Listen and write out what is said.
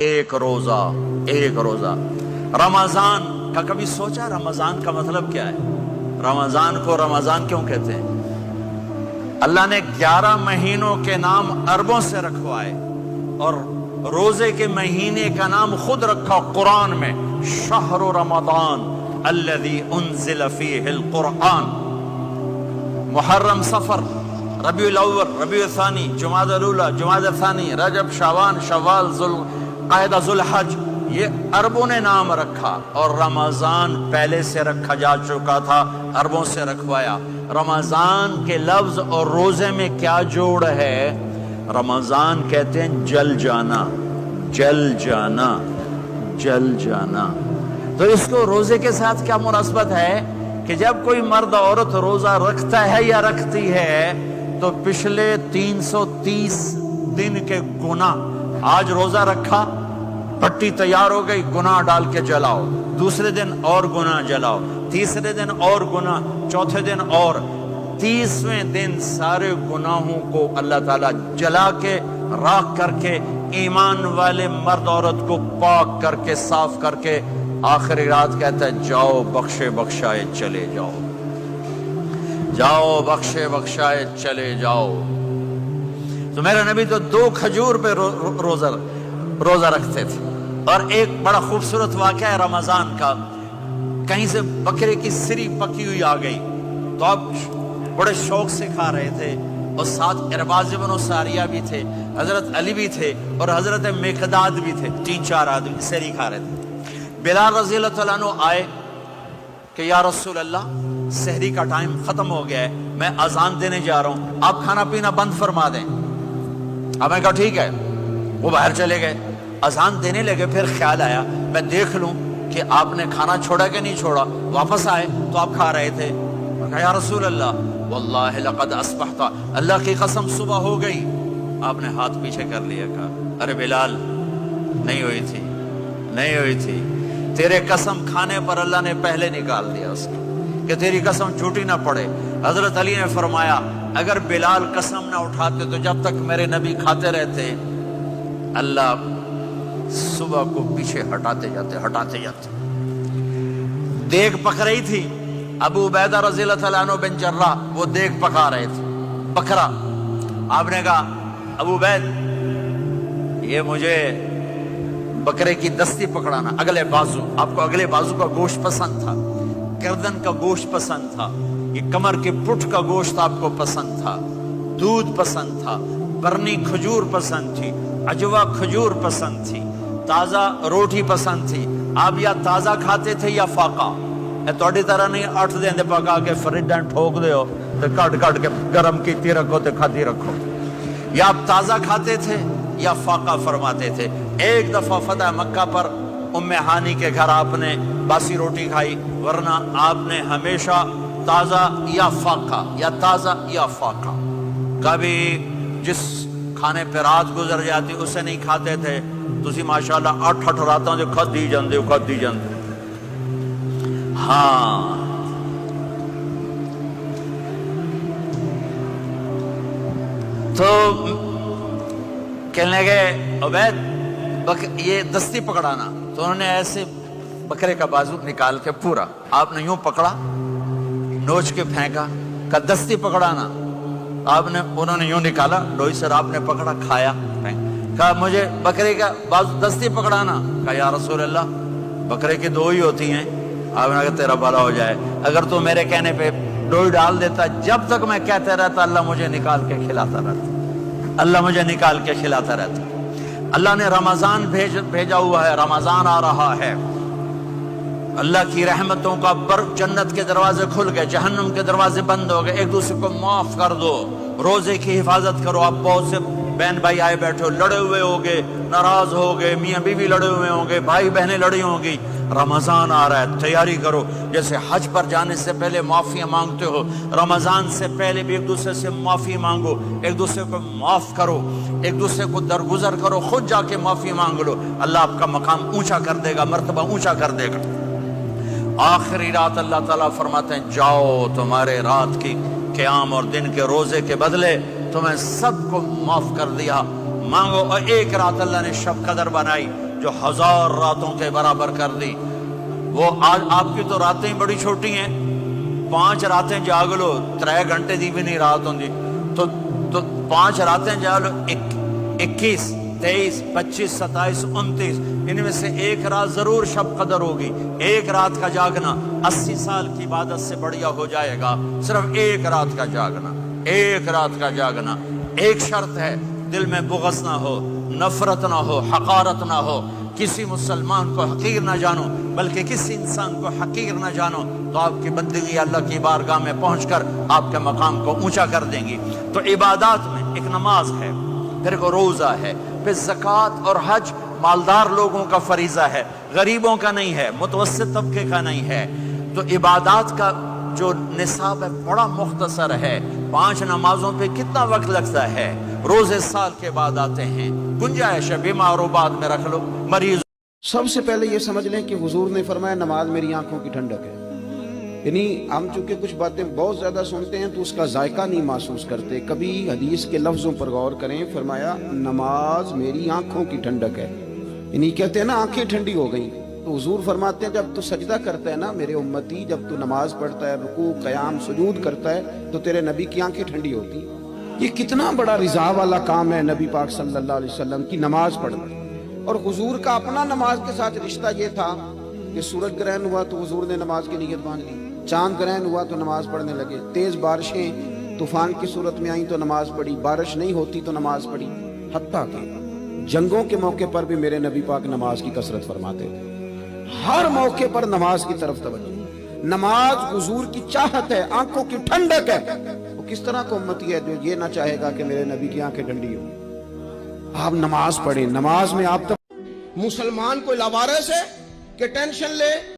ایک روزہ رمضان کا کبھی سوچا رمضان کا مطلب کیا ہے؟ رمضان کو رمضان کیوں کہتے ہیں؟ اللہ نے 11 مہینوں کے نام عربوں سے رکھوائے اور روزے کے مہینے کا نام خود رکھا قرآن میں، شہر رمضان الذی انزل فیہ القرآن۔ محرم، صفر، ربیع الاول، ربیع الثانی، جمادی الاولی، جمادی الثانی، رجب، شعبان، شوال، قاعدہ، ذوالحج، یہ عربوں نے نام رکھا اور رمضان پہلے سے رکھا جا چکا تھا، عربوں سے رکھوایا۔ رمضان کے لفظ اور روزے میں کیا جوڑ ہے؟ رمضان کہتے ہیں جل جانا، جل جانا، جل جانا۔ تو اس کو روزے کے ساتھ کیا مناسبت ہے کہ جب کوئی مرد عورت روزہ رکھتا ہے یا رکھتی ہے تو پچھلے 330 دن کے گناہ، آج روزہ رکھا، پٹی تیار ہو گئی، گناہ ڈال کے جلاؤ، دوسرے دن اور گناہ جلاؤ، تیسرے دن اور گناہ، چوتھے دن اور، 30ویں دن سارے گناہوں کو اللہ تعالیٰ جلا کے، راکھ کر کے، ایمان والے مرد عورت کو پاک کر کے، صاف کر کے، آخری رات کہتا ہے جاؤ بخشے بخشائے چلے جاؤ، جاؤ بخشے بخشائے چلے جاؤ۔ تو میرا نبی تو 2 کھجور پہ روزہ رکھتے تھے۔ اور ایک بڑا خوبصورت واقعہ ہے رمضان کا، کہیں سے بکرے کی سری پکی ہوئی آ گئی تو اب بڑے شوق سے کھا رہے تھے، اور ساتھ ارباز بن ساریہ بھی تھے، حضرت علی بھی تھے اور حضرت مقداد بھی تھے، 3-4 آدمی سری کھا رہے تھے۔ بلال رضی اللہ عنہ آئے کہ یا رسول اللہ سحری کا ٹائم ختم ہو گیا ہے، میں اذان دینے جا رہا ہوں، آپ کھانا پینا بند فرما دیں۔ اب میں کہا ٹھیک ہے، وہ باہر چلے گئے، اذان دینے لگے، پھر خیال آیا میں دیکھ لوں کہ آپ نے کھانا چھوڑا کہ نہیں چھوڑا۔ واپس آئے تو آپ کھا رہے تھے، میں کہا یا رسول اللہ واللہ لقد اصبحت، اللہ کی قسم صبح ہو گئی۔ آپ نے ہاتھ پیچھے کر لیا، کہا ارے بلال نہیں ہوئی تھی، نہیں ہوئی تھی، تیرے قسم کھانے پر اللہ نے پہلے نکال دیا اس کو کہ تیری قسم جھوٹی نہ پڑے۔ حضرت علی نے فرمایا اگر بلال قسم نہ اٹھاتے تو جب تک میرے نبی کھاتے رہتے اللہ صبح کو پیچھے ہٹاتے جاتے۔ دیگ پک رہی تھی، ابو عبیدہ رضی اللہ عنہ بن جراح وہ دیگ پکا رہے تھے، بکرا۔ آپ نے کہا ابو عبید یہ مجھے بکرے کی دستی پکڑانا، اگلے بازو، آپ کو اگلے بازو کا گوشت پسند تھا، گردن کا گوشت پسند تھا، یہ کمر کے پٹھ کا گوشت آپ کو پسند تھا، دودھ پسند تھا، برنی کھجور پسند تھی، عجوا کھجور پسند تھی، تازہ روٹی پسند تھی۔ آپ یا تازہ کھاتے تھے یا فاقہ، توڑی طرح نہیں 8 دن پکا کے فریڈاں ٹھوک دے ہو تو کٹ کے گرم کیتی رکھو تو کھاتی رکھو، یا آپ تازہ کھاتے تھے یا فاقہ فرماتے تھے۔ ایک دفعہ فتح مکہ پر ام ہانی کے گھر آپ نے باسی روٹی کھائی، ورنہ آپ نے ہمیشہ تازہ یا فاقہ، یا تازہ یا فاقہ، کبھی جس کھانے پہ رات گزر جاتی اسے نہیں کھاتے تھے۔ تسی ماشاءاللہ 8 راتوں جو کھدی جاندے۔ ہاں تو کہنے لگے عبید یہ دستی پکڑانا، تو انہوں نے ایسے بکرے کا بازو نکال کے پورا آپ نے یوں پکڑا، نوچ کے پھینکا، کہا دستی پکڑانا، انہوں نے یوں نکالا ڈوئی سے، آپ نے پکڑا، کھایا، کہا مجھے بکرے کا بازو دستی پکڑانا، کہا یا رسول اللہ بکرے کی 2 ہی ہوتی ہیں۔ آپ نے کہا تیرا بھلا ہو جائے، اگر تو میرے کہنے پہ ڈوئی ڈال دیتا، جب تک میں کہتے رہتا اللہ مجھے نکال کے کھلاتا رہتا، اللہ مجھے نکال کے کھلاتا رہتا۔ اللہ نے رمضان بھیجا ہوا ہے، رمضان آ رہا ہے، اللہ کی رحمتوں کا جنت کے دروازے کھل گئے، جہنم کے دروازے بند ہو گئے، ایک دوسرے کو معاف کر دو، روزے کی حفاظت کرو۔ آپ بہت سے بہن بھائی آئے بیٹھے ہو، لڑے ہوئے ہوگے، ناراض ہوگے، میاں بیوی لڑے ہوئے ہوں گے، بھائی بہنیں لڑی ہوں گی۔ رمضان آ رہا ہے، تیاری کرو، جیسے حج پر جانے سے پہلے معافیاں مانگتے ہو، رمضان سے پہلے بھی ایک دوسرے سے معافی مانگو، ایک دوسرے کو معاف کرو، ایک دوسرے کو درگزر کرو، خود جا کے معافی مانگ لو، اللہ آپ کا مقام اونچا کر دے گا، مرتبہ اونچا کر دے گا۔ آخری رات اللہ تعالیٰ فرماتے ہیں جاؤ تمہارے رات کی قیام اور دن کے روزے کے بدلے تمہیں سب کو معاف کر دیا، مانگو۔ اور ایک رات اللہ نے شب قدر بنائی، جو 1000 راتوں کے برابر کر دی. وہ آج آپ کی تو راتیں بڑی چھوٹی ہیں, 5 راتیں جاگ لو 3 گھنٹے دی بھی نہیں رات ہوندی, تو 5 راتیں جاگ لو 21 23 25 27 29, ان میں سے ایک رات ضرور شب قدر ہوگی. ایک رات کا جاگنا 80 سال کی عبادت سے بڑھیا ہو جائے گا. صرف ایک رات کا جاگنا, ایک رات کا جاگنا. ایک شرط ہے, دل میں بغض نہ ہو, نفرت نہ ہو, حقارت نہ ہو, کسی مسلمان کو حقیر نہ جانو, بلکہ کسی انسان کو حقیر نہ جانو, تو آپ کی بندگی اللہ کی بارگاہ میں پہنچ کر آپ کے مقام کو اونچا کر دیں گی. تو عبادات میں ایک نماز ہے, پھر ایک روزہ ہے, پھر زکوٰۃ اور حج مالدار لوگوں کا فریضہ ہے, غریبوں کا نہیں ہے, متوسط طبقے کا نہیں ہے. تو عبادات کا جو نصاب ہے بڑا مختصر ہے. 5 نمازوں پہ کتنا وقت لگتا ہے؟ روزے سال کے بعد آتے ہیں, گنجائش ہے بیمار و بعد میں رکھ لو, مریض. سب سے پہلے یہ سمجھ لیں کہ حضور نے فرمایا نماز میری آنکھوں کی ٹھنڈک ہے. یعنی ہم چونکہ کچھ باتیں بہت زیادہ سنتے ہیں تو اس کا ذائقہ نہیں محسوس کرتے. کبھی حدیث کے لفظوں پر غور کریں. فرمایا نماز میری آنکھوں کی ٹھنڈک ہے. یعنی کہتے ہیں نا آنکھیں ٹھنڈی ہو گئیں, تو حضور فرماتے ہیں جب تو سجدہ کرتا ہے نا میرے امتی, جب تو نماز پڑھتا ہے, رکوع قیام سجود کرتا ہے, تو تیرے نبی کی آنکھیں ٹھنڈی ہوتی. یہ کتنا بڑا رضا والا کام ہے نبی پاک صلی اللہ علیہ وسلم کی نماز پڑھنا. اور حضور کا اپنا نماز کے ساتھ رشتہ یہ تھا کہ سورج گرہن ہوا تو حضور نے نماز کی نیت باندھ لی, چاند گرہن ہوا تو نماز پڑھنے لگے, تیز بارشیں طوفان کی صورت میں آئیں تو نماز پڑھی, بارش نہیں ہوتی تو نماز پڑھی. حتیٰ کہ جنگوں کے موقع پر بھی میرے نبی پاک نماز کی کثرت فرماتے تھے. ہر موقع پر نماز کی طرف توجہ. نماز حضور کی چاہت ہے, آنکھوں کی ٹھنڈک ہے. وہ کس طرح کا امتی ہے جو یہ نہ چاہے گا کہ میرے نبی کی آنکھیں ٹھنڈی ہوں. آپ نماز پڑھیں, نماز میں آپ مسلمان کوئی لاوارث ہے کہ ٹینشن لے